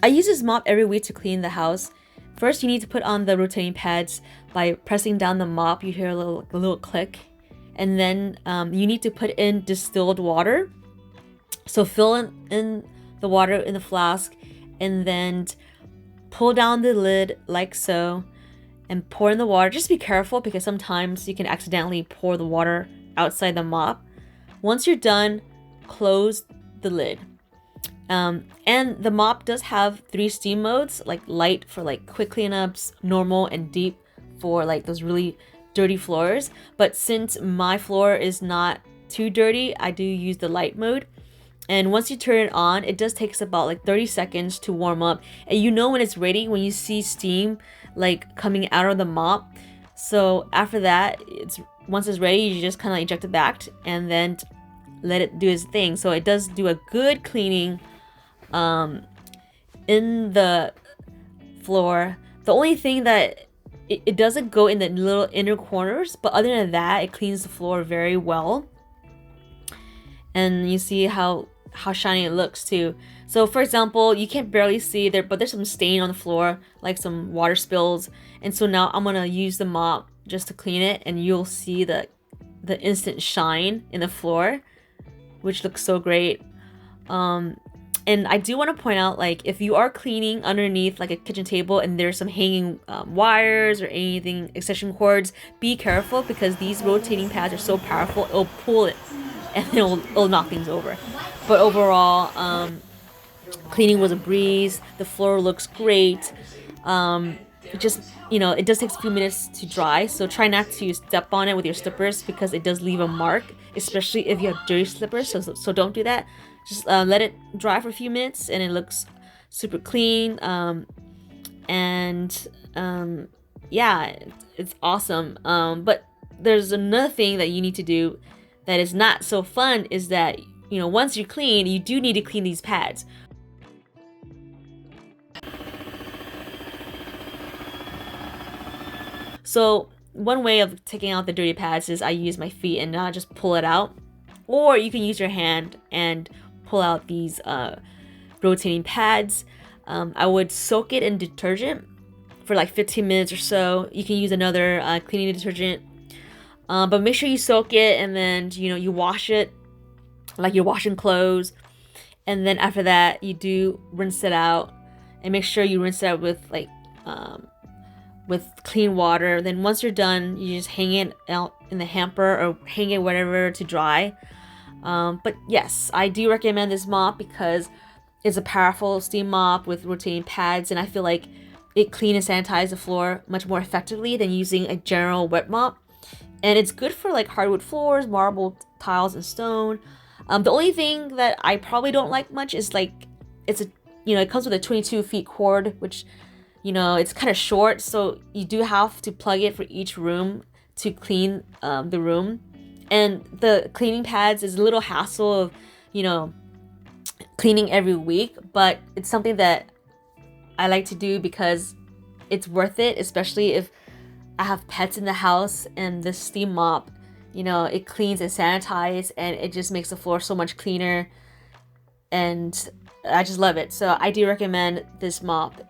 I use this mop every week to clean the house. First, you need to put on the rotating pads by pressing down the mop. You hear a little click. And then you need to put in distilled water. So fill in the water in the flask and then pull down the lid like so and pour in the water. Just be careful because sometimes you can accidentally pour the water outside the mop. Once you're done, close the lid. And the mop does have 3 steam modes, like light for like quick cleanups, normal, and deep for like those really dirty floors. But since my floor is not too dirty, I do use the light mode. And once you turn it on, it does take about like 30 seconds to warm up. And you know when it's ready when you see steam like coming out of the mop. So after that, once it's ready, you just kind of eject it back and then let it do its thing. So it does do a good cleaning in the floor. The only thing that it doesn't go in the little inner corners, but other than that, it cleans the floor very well. And you see how shiny it looks too. So for example, you can barely see there, but there's some stain on the floor, like some water spills. And so now I'm gonna use the mop just to clean it, and you'll see the instant shine in the floor, which looks so great. And I do want to point out, like, if you are cleaning underneath like a kitchen table and there's some hanging wires or anything, extension cords, be careful because these rotating pads are so powerful, it'll pull it and it'll knock things over. But overall, cleaning was a breeze. The floor looks great. It just, it does take a few minutes to dry, so try not to step on it with your slippers because it does leave a mark, especially if you have dirty slippers, so don't do that. Just let it dry for a few minutes and it looks super clean. Yeah, it's awesome. But there's another thing that you need to do that is not so fun, is that, once you clean, you do need to clean these pads. So one way of taking out the dirty pads is I use my feet and not just pull it out. Or you can use your hand and pull out these rotating pads. I would soak it in detergent for like 15 minutes or so. You can use another cleaning detergent. But make sure you soak it and then, you wash it like you're washing clothes. And then after that, you do rinse it out. And make sure you rinse it out with clean water. Then once you're done, you just hang it out in the hamper or hang it whatever to dry. But yes, I do recommend this mop because it's a powerful steam mop with rotating pads, and I feel like it cleans and sanitizes the floor much more effectively than using a general wet mop. And it's good for like hardwood floors, marble tiles, and stone. The only thing that I probably don't like much is like it comes with a 22 feet cord, which it's kind of short, so you do have to plug it for each room to clean the room. And the cleaning pads is a little hassle of, cleaning every week, but it's something that I like to do because it's worth it, especially if I have pets in the house. And this steam mop, it cleans and sanitizes, and it just makes the floor so much cleaner. And I just love it. So I do recommend this mop.